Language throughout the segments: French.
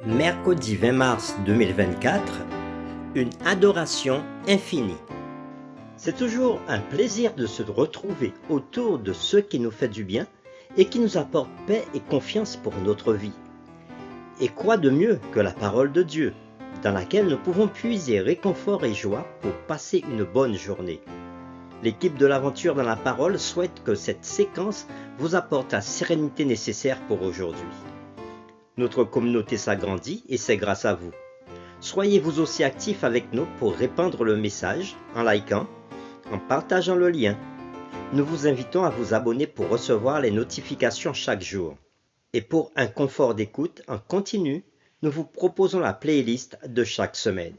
Mercredi 20 mars 2024, une adoration infinie. C'est toujours un plaisir de se retrouver autour de ce qui nous fait du bien et qui nous apporte paix et confiance pour notre vie. Et quoi de mieux que la parole de Dieu, dans laquelle nous pouvons puiser réconfort et joie pour passer une bonne journée. L'équipe de l'aventure dans la parole souhaite que cette séquence vous apporte la sérénité nécessaire pour aujourd'hui. Notre communauté s'agrandit et c'est grâce à vous. Soyez vous aussi actifs avec nous pour répandre le message en likant, en partageant le lien. Nous vous invitons à vous abonner pour recevoir les notifications chaque jour. Et pour un confort d'écoute en continu, nous vous proposons la playlist de chaque semaine.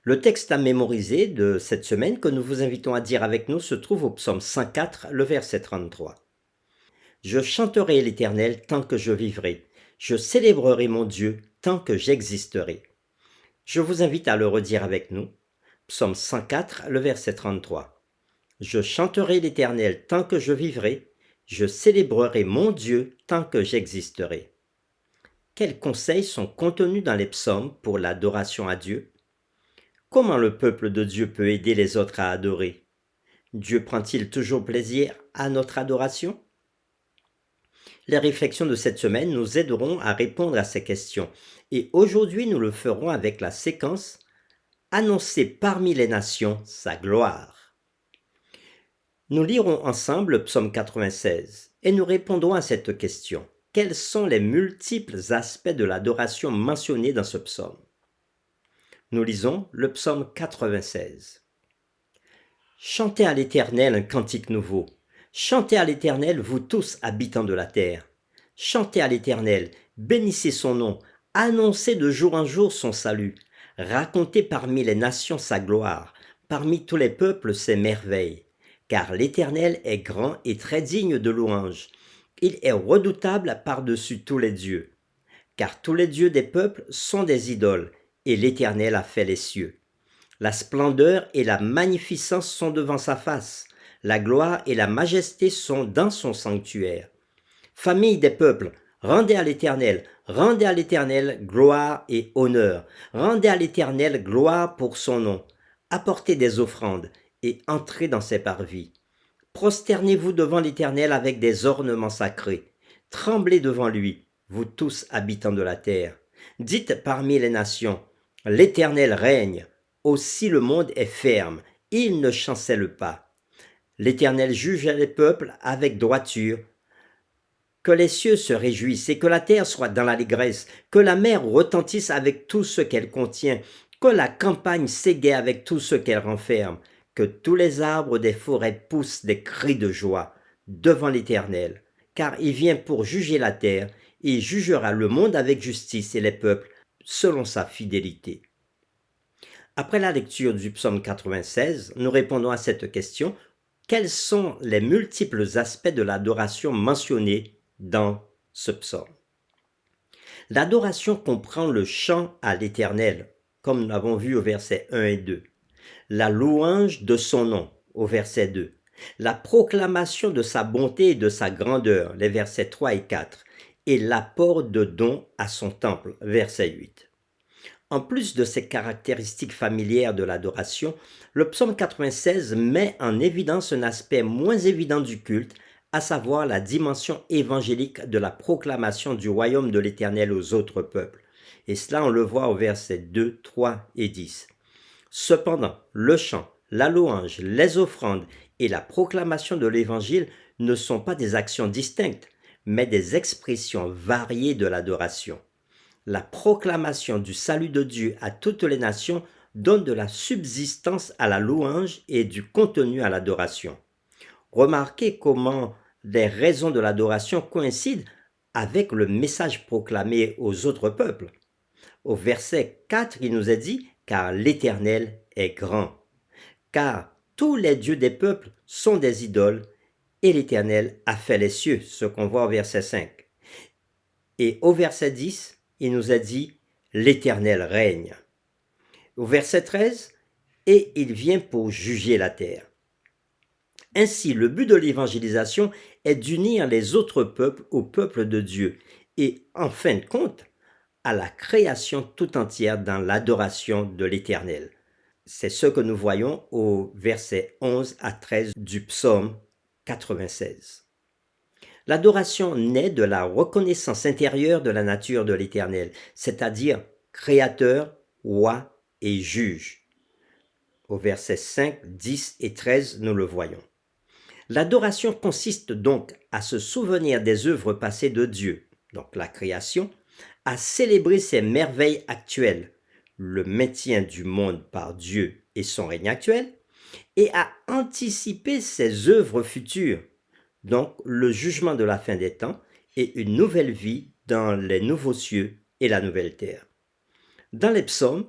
Le texte à mémoriser de cette semaine que nous vous invitons à dire avec nous se trouve au psaume 104, le verset 33. Je chanterai l'Éternel tant que je vivrai. Je célébrerai mon Dieu tant que j'existerai. Je vous invite à le redire avec nous. Psaume 104, le verset 33. Je chanterai l'Éternel tant que je vivrai. Je célébrerai mon Dieu tant que j'existerai. Quels conseils sont contenus dans les psaumes pour l'adoration à Dieu? Comment le peuple de Dieu peut aider les autres à adorer? Dieu prend-il toujours plaisir à notre adoration? Les réflexions de cette semaine nous aideront à répondre à ces questions. Et aujourd'hui, nous le ferons avec la séquence « Annoncer parmi les nations sa gloire ». Nous lirons ensemble le psaume 96 et nous répondrons à cette question. Quels sont les multiples aspects de l'adoration mentionnés dans ce psaume? Nous lisons le psaume 96. Chantez à l'Éternel un cantique nouveau. Chantez à l'Éternel, vous tous habitants de la terre. Chantez à l'Éternel, bénissez son nom, annoncez de jour en jour son salut. Racontez parmi les nations sa gloire, parmi tous les peuples ses merveilles. Car l'Éternel est grand et très digne de louange. Il est redoutable par-dessus tous les dieux. Car tous les dieux des peuples sont des idoles, et l'Éternel a fait les cieux. La splendeur et la magnificence sont devant sa face. La gloire et la majesté sont dans son sanctuaire. Famille des peuples, rendez à l'Éternel gloire et honneur. Rendez à l'Éternel gloire pour son nom. Apportez des offrandes et entrez dans ses parvis. Prosternez-vous devant l'Éternel avec des ornements sacrés. Tremblez devant lui, vous tous habitants de la terre. Dites parmi les nations, l'Éternel règne. Aussi le monde est ferme, il ne chancelle pas. L'Éternel juge les peuples avec droiture. Que les cieux se réjouissent et que la terre soit dans l'allégresse, que la mer retentisse avec tout ce qu'elle contient, que la campagne s'égaie avec tout ce qu'elle renferme, que tous les arbres des forêts poussent des cris de joie devant l'Éternel, car il vient pour juger la terre, et il jugera le monde avec justice et les peuples selon sa fidélité. Après la lecture du psaume 96, nous répondons à cette question. Quels sont les multiples aspects de l'adoration mentionnés dans ce psaume? L'adoration comprend le chant à l'Éternel, comme nous l'avons vu au verset 1 et 2, la louange de son nom au verset 2, la proclamation de sa bonté et de sa grandeur, les versets 3 et 4, et l'apport de dons à son temple, verset 8. En plus de ces caractéristiques familières de l'adoration, le psaume 96 met en évidence un aspect moins évident du culte, à savoir la dimension évangélique de la proclamation du royaume de l'Éternel aux autres peuples. Et cela, on le voit au verset 2, 3 et 10. Cependant, le chant, la louange, les offrandes et la proclamation de l'Évangile ne sont pas des actions distinctes, mais des expressions variées de l'adoration. La proclamation du salut de Dieu à toutes les nations donne de la subsistance à la louange et du contenu à l'adoration. Remarquez comment les raisons de l'adoration coïncident avec le message proclamé aux autres peuples. Au verset 4, il nous est dit « Car l'Éternel est grand ». Car tous les dieux des peuples sont des idoles et l'Éternel a fait les cieux, ce qu'on voit au verset 5. Et au verset 10, il nous a dit « L'Éternel règne ». Au verset 13, « Et il vient pour juger la terre ». Ainsi, le but de l'évangélisation est d'unir les autres peuples au peuple de Dieu. Et en fin de compte, à la création tout entière dans l'adoration de l'Éternel. C'est ce que nous voyons au verset 11 à 13 du psaume 96. L'adoration naît de la reconnaissance intérieure de la nature de l'Éternel, c'est-à-dire créateur, roi et juge. Au verset 5, 10 et 13, nous le voyons. L'adoration consiste donc à se souvenir des œuvres passées de Dieu, donc la création, à célébrer ses merveilles actuelles, le maintien du monde par Dieu et son règne actuel, et à anticiper ses œuvres futures, donc le jugement de la fin des temps et une nouvelle vie dans les nouveaux cieux et la nouvelle terre. Dans les psaumes,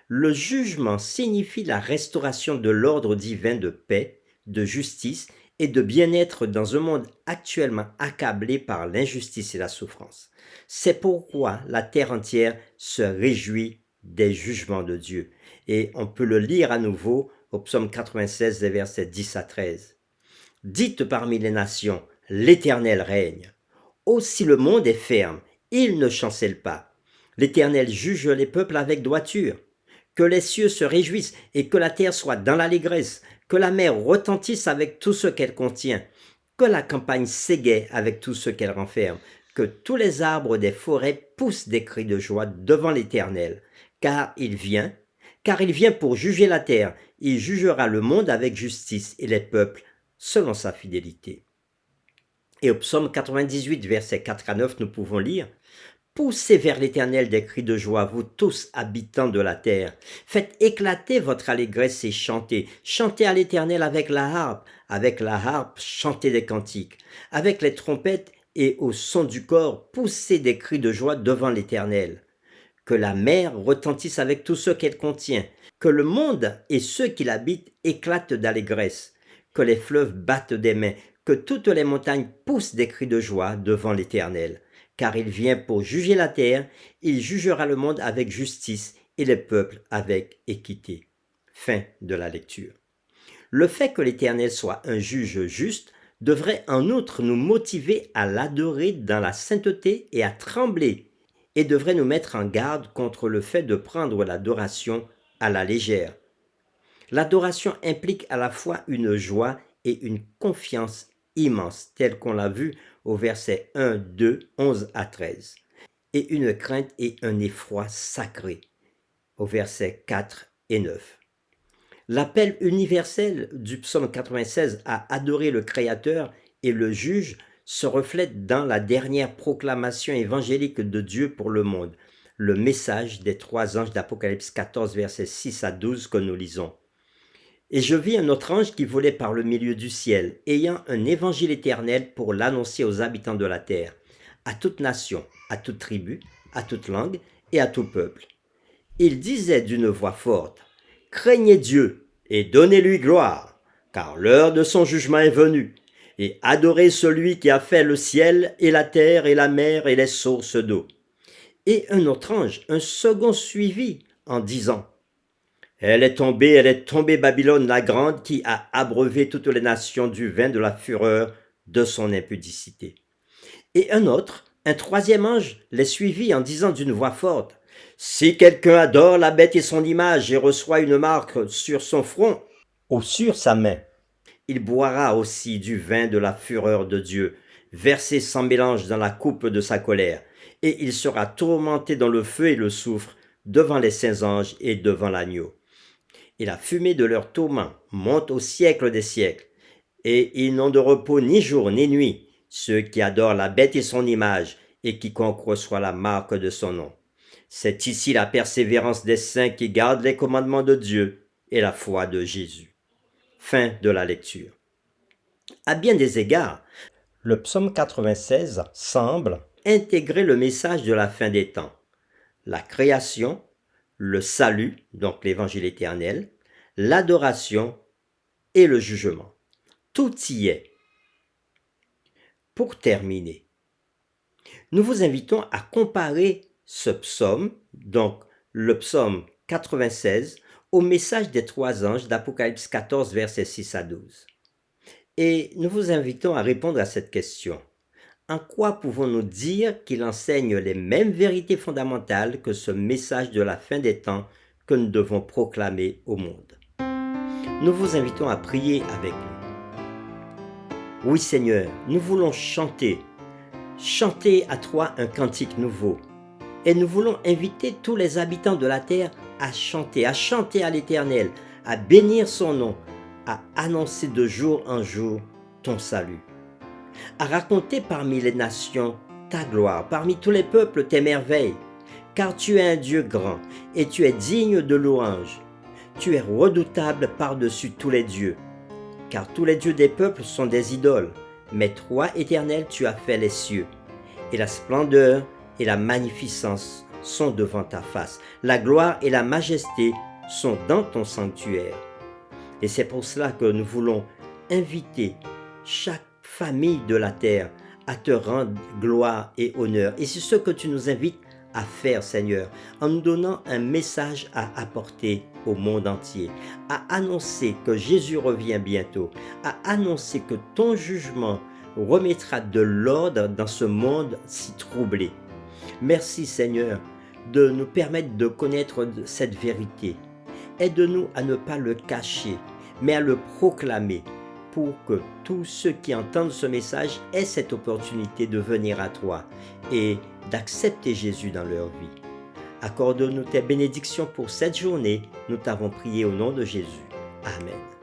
le jugement signifie la restauration de l'ordre divin de paix, de justice et de bien-être dans un monde actuellement accablé par l'injustice et la souffrance. C'est pourquoi la terre entière se réjouit des jugements de Dieu. Et on peut le lire à nouveau au psaume 96, versets 10 à 13. Dites parmi les nations, l'Éternel règne. Aussi le monde est ferme, il ne chancelle pas. L'Éternel juge les peuples avec droiture. Que les cieux se réjouissent et que la terre soit dans l'allégresse, que la mer retentisse avec tout ce qu'elle contient, que la campagne s'égaie avec tout ce qu'elle renferme, que tous les arbres des forêts poussent des cris de joie devant l'Éternel, car il vient pour juger la terre, il jugera le monde avec justice et les peuples selon sa fidélité. Et au psaume 98, versets 4 à 9, nous pouvons lire « Poussez vers l'Éternel des cris de joie, vous tous habitants de la terre. Faites éclater votre allégresse et chantez. Chantez à l'Éternel avec la harpe, chantez des cantiques. Avec les trompettes et au son du corps, poussez des cris de joie devant l'Éternel. Que la mer retentisse avec tout ce qu'elle contient. Que le monde et ceux qui l'habitent éclatent d'allégresse. Que les fleuves battent des mains. Que toutes les montagnes poussent des cris de joie devant l'Éternel. Car il vient pour juger la terre, il jugera le monde avec justice et les peuples avec équité. » Fin de la lecture. Le fait que l'Éternel soit un juge juste devrait en outre nous motiver à l'adorer dans la sainteté et à trembler, et devrait nous mettre en garde contre le fait de prendre l'adoration à la légère. L'adoration implique à la fois une joie et une confiance immense, telle qu'on l'a vu au verset 1, 2, 11 à 13, et une crainte et un effroi sacré, au verset 4 et 9. L'appel universel du psaume 96 à adorer le Créateur et le Juge se reflète dans la dernière proclamation évangélique de Dieu pour le monde, le message des 3 anges d'Apocalypse 14, versets 6 à 12 que nous lisons. Et je vis un autre ange qui volait par le milieu du ciel, ayant un évangile éternel pour l'annoncer aux habitants de la terre, à toute nation, à toute tribu, à toute langue et à tout peuple. Il disait d'une voix forte, « Craignez Dieu et donnez-lui gloire, car l'heure de son jugement est venue, et adorez celui qui a fait le ciel et la terre et la mer et les sources d'eau. » Et un autre ange, un second suivit en disant, elle est tombée Babylone la grande qui a abreuvé toutes les nations du vin de la fureur de son impudicité. Et un troisième ange, les suivit en disant d'une voix forte, si quelqu'un adore la bête et son image et reçoit une marque sur son front ou sur sa main, il boira aussi du vin de la fureur de Dieu, versé sans mélange dans la coupe de sa colère, et il sera tourmenté dans le feu et le soufre devant les saints anges et devant l'agneau. Et la fumée de leur tourment monte au siècle des siècles. Et ils n'ont de repos ni jour ni nuit, ceux qui adorent la bête et son image, et quiconque reçoit la marque de son nom. C'est ici la persévérance des saints qui gardent les commandements de Dieu et la foi de Jésus. Fin de la lecture. À bien des égards, le psaume 96 semble intégrer le message de la fin des temps. La création, le salut, donc l'évangile éternel, l'adoration et le jugement. Tout y est. Pour terminer, nous vous invitons à comparer ce psaume, donc le psaume 96, au message des 3 anges d'Apocalypse 14, versets 6 à 12. Et nous vous invitons à répondre à cette question. En quoi pouvons-nous dire qu'il enseigne les mêmes vérités fondamentales que ce message de la fin des temps que nous devons proclamer au monde? Nous vous invitons à prier avec nous. Oui Seigneur, nous voulons chanter à toi un cantique nouveau. Et nous voulons inviter tous les habitants de la terre à chanter à l'Éternel, à bénir son nom, à annoncer de jour en jour ton salut, à raconter parmi les nations ta gloire, parmi tous les peuples tes merveilles, car tu es un Dieu grand et tu es digne de louange. Tu es redoutable par-dessus tous les dieux, car tous les dieux des peuples sont des idoles, mais toi, Éternel, tu as fait les cieux, et la splendeur et la magnificence sont devant ta face. La gloire et la majesté sont dans ton sanctuaire. Et c'est pour cela que nous voulons inviter chaque famille de la terre à te rendre gloire et honneur. Et c'est ce que tu nous invites à faire, Seigneur, en nous donnant un message à apporter au monde entier, à annoncer que Jésus revient bientôt, à annoncer que ton jugement remettra de l'ordre dans ce monde si troublé. Merci Seigneur de nous permettre de connaître cette vérité. Aide-nous à ne pas le cacher, mais à le proclamer pour que tous ceux qui entendent ce message aient cette opportunité de venir à toi et d'accepter Jésus dans leur vie. Accorde-nous tes bénédictions pour cette journée. Nous t'avons prié au nom de Jésus. Amen.